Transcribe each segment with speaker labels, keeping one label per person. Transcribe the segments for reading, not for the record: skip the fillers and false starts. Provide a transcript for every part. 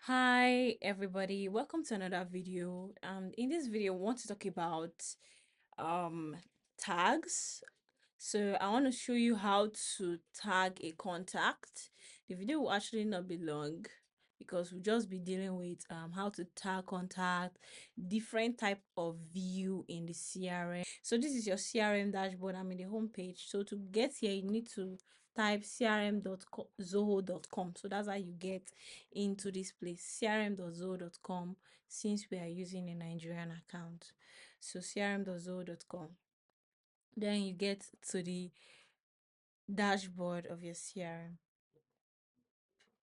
Speaker 1: Hi everybody, welcome to another video. In this video I want to talk about um tags. So I want to show you how to tag a contact. The video will actually not be long because we'll just be dealing with how to tag contact, different type of view in the CRM. So this is your CRM dashboard. I'm in the home page. So to get here, you need to type crm.zoho.com. So that's how you get into this place, crm.zoho.com, since we are using a Nigerian account. So crm.zoho.com. Then you get to the dashboard of your CRM.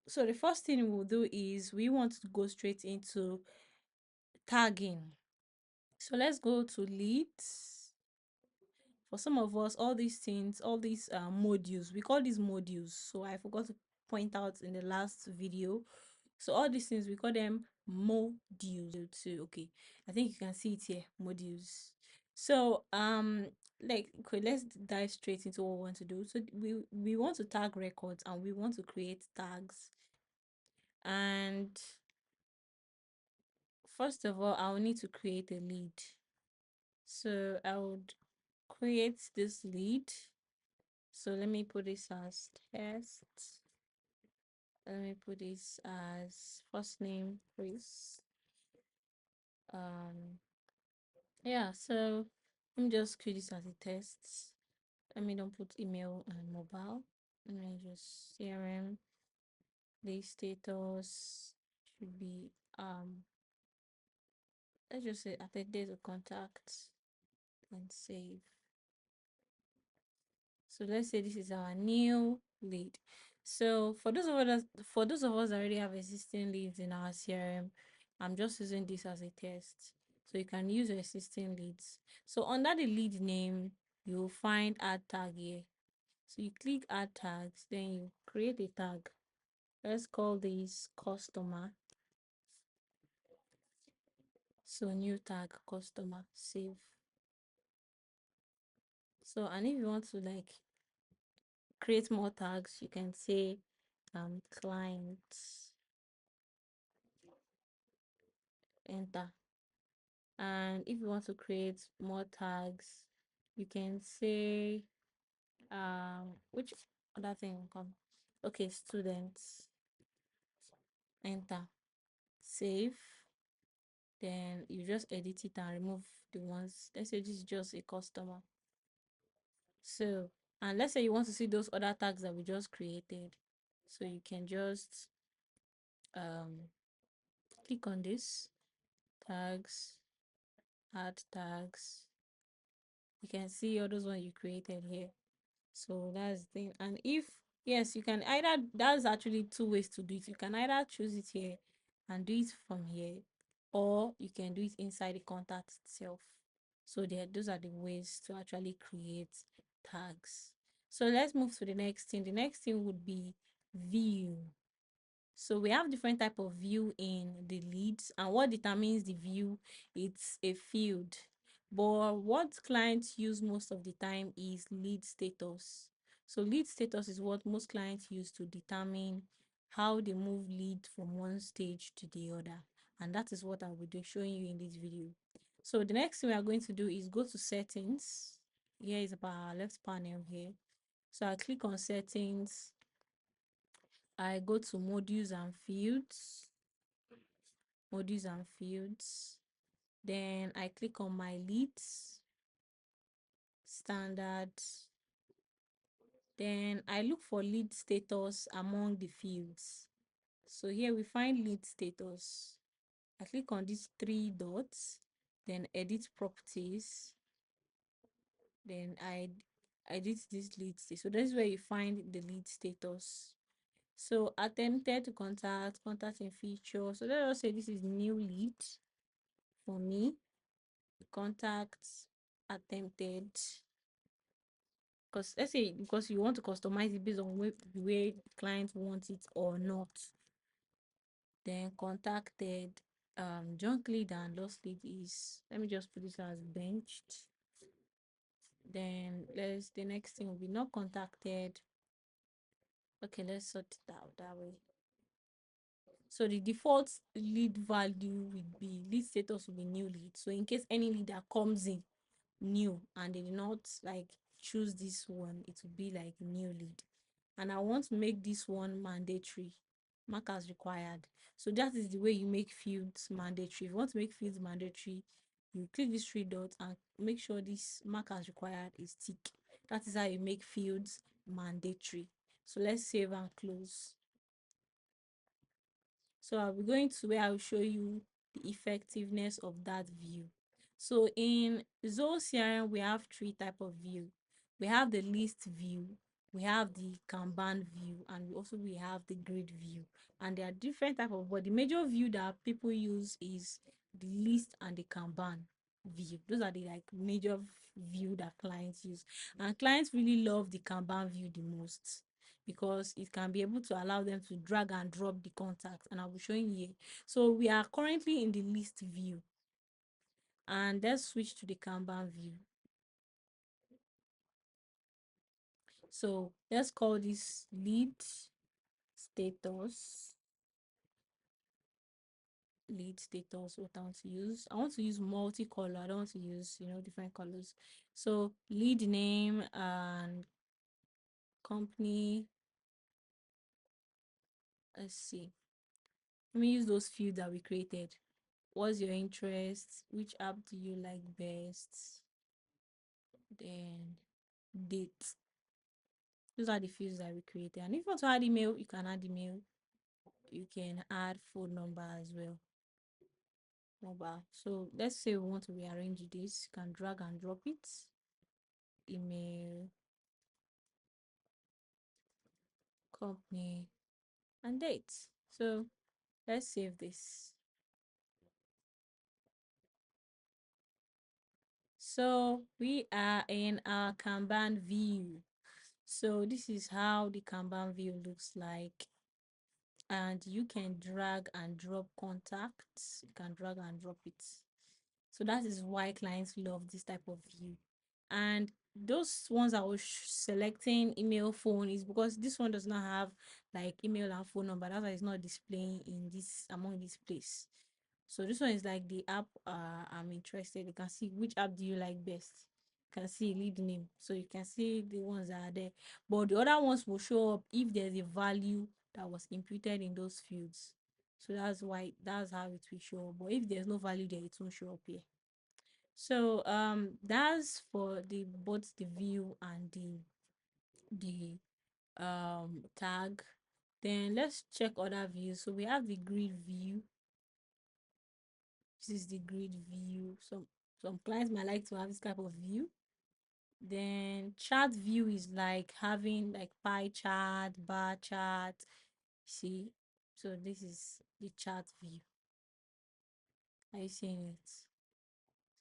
Speaker 1: So the first thing we'll do is we want to go straight into tagging. So let's go to leads. For some of us, all these things, all these modules, we call these modules. So I forgot to point out in the last video. So all these things, we call them modules too. Okay, I think you can see it here, modules. So okay, let's dive straight into what we want to do. So we want to tag records and we want to create tags. And first of all, I'll need to create a lead. So I would create this lead. So let me put this as test. Let me put this as first name, Chris. Yeah, so let me just create this as a test. Let me don't put email and mobile. Let me just CRM. The status should be let's just say attended to contact and save. So let's say this is our new lead. So for those of us that already have existing leads in our CRM, I'm just using this as a test. So you can use your existing leads. So under the lead name, you'll find add tag here. So you click add tags, then you create a tag. Let's call this customer. So new tag customer, save. So and if you want to like create more tags, you can say clients, enter. And if you want to create more tags, you can say which other thing will come. Okay, students, enter, save. Then you just edit it and remove the ones. Let's say this is just a customer. So and let's say you want to see those other tags that we just created, so you can just click on this tags, add tags. You can see all those ones you created here. So that's the thing. And if yes, you can either, that's actually two ways to do it. You can either choose it here and do it from here, or you can do it inside the contact itself. So those are the ways to actually create tags. So let's move to the next thing. The next thing would be view. So we have different type of view in the leads, and what determines the view, it's a field. But what clients use most of the time is lead status. So lead status is what most clients use to determine how they move lead from one stage to the other. And that is what I will be showing you in this video. So the next thing we are going to do is go to settings. Here is about our left panel here. So I click on settings. I go to modules and fields, then I click on my leads, standard, then I look for lead status among the fields. So here we find lead status. I click on these three dots, then edit properties, then I edit this lead status. So this is where you find the lead status. So attempted to contact, contacting feature. So let us say this is new lead for me. Contacts attempted, because let's say because you want to customize it based on the way the client wants it or not. Then contacted, junk lead and lost lead is, let me just put this as benched. Then the next thing will be not contacted. Okay, let's sort it out that way. So the default lead value will be lead status will be new lead. So in case any lead that comes in new and they did not like choose this one, it will be like new lead. And I want to make this one mandatory, mark as required. So that is the way you make fields mandatory. If you want to make fields mandatory, you click these three dots and make sure this mark as required is tick. That is how you make fields mandatory. So let's save and close. So I'll be going to where I'll show you the effectiveness of that view. So in Zoho CRM, we have three type of view. We have the list view, we have the Kanban view, and we have the grid view. And there are different type of, but the major view that people use is the list and the Kanban view. Those are the like major view that clients use. And clients really love the Kanban view the most, because it can be able to allow them to drag and drop the contact, and I'll be showing you here. So we are currently in the list view, and let's switch to the Kanban view. So let's call this lead status. What I want to use multicolor. I don't want to use different colors. So lead name and company. Let's see, let me use those fields that we created. What's your interest? Which app do you like best? Then date. Those are the fields that we created. And if you want to add email, you can add email. You can add phone number as well. Mobile. So let's say we want to rearrange this. You can drag and drop it. Email, company, and date. So let's save this. So we are in our Kanban view. So this is how the Kanban view looks like. And you can drag and drop contacts. You can drag and drop it. So that is why clients love this type of view. And those ones I was selecting email, phone is because this one does not have like email and phone number. That's why it's not displaying in this among this place. So this one is like the app I'm interested. You can see which app do you like best. You can see lead name. So you can see the ones that are there. But the other ones will show up if there's a value that was imputed in those fields. So that's how it will show up. But if there's no value there, it won't show up here. So that's for the both the view and the tag. Then let's check other views. So we have the grid view. This is the grid view. Some clients might like to have this type of view. Then chart view is like having like pie chart, bar chart. See, so this is the chart view. Are you seeing it?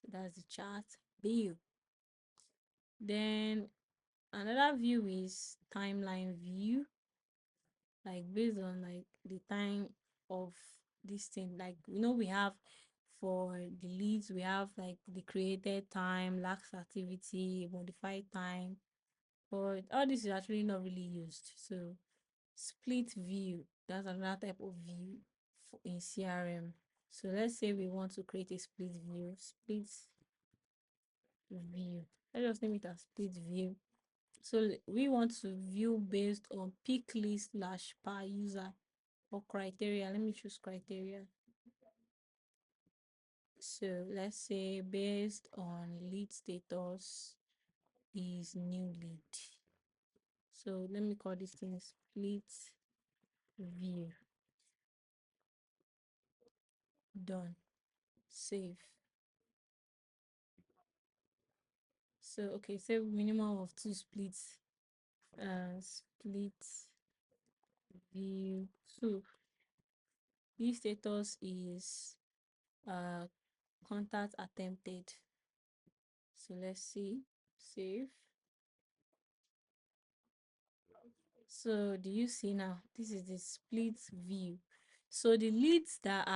Speaker 1: So that's the chart view. Then another view is timeline view, like based on like the time of this thing. Like we have for the leads, we have like the created time, lax activity, modified time. But all this is actually not really used. So split view, that's another type of view in CRM. So let's say we want to create a split view. Let's just name it as split view. So we want to view based on pick list / per user or criteria. Let me choose criteria. So let's say based on lead status is new lead. So let me call this thing split view. Done. Save. So okay, say minimum of 2 splits. Split view 2. Lead status is contact attempted. So let's see. Save. So do you see now? This is the split view. So the leads that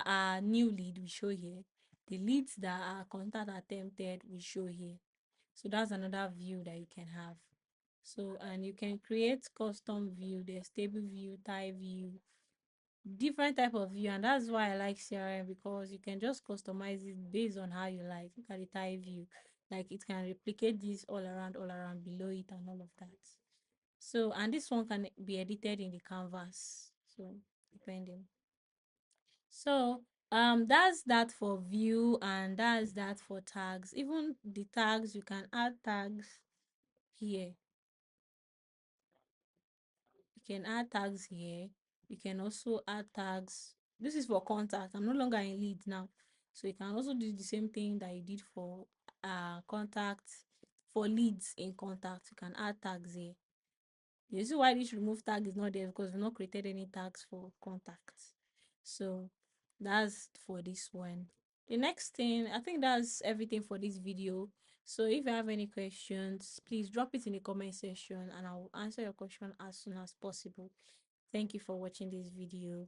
Speaker 1: are new lead we show here. The leads that are contact attempted we show here. So that's another view that you can have. So, and you can create custom view, there's table view, tie view, different type of view. And that's why I like CRM, because you can just customize it based on how you like. Look at the tie view, like it can replicate this all around below it and all of that. So, and this one can be edited in the canvas, so depending. So that's that for view, and that's that for tags. Even the tags, you can add tags here. You can add tags here. You can also add tags. This is for contact. I'm no longer in lead now. So you can also do the same thing that you did for contact. For leads in contact, you can add tags here. You see why this remove tag is not there, because we've not created any tags for contacts. So that's for this one. The next thing, I think that's everything for this video. So if you have any questions, please drop it in the comment section and I will answer your question as soon as possible. Thank you for watching this video.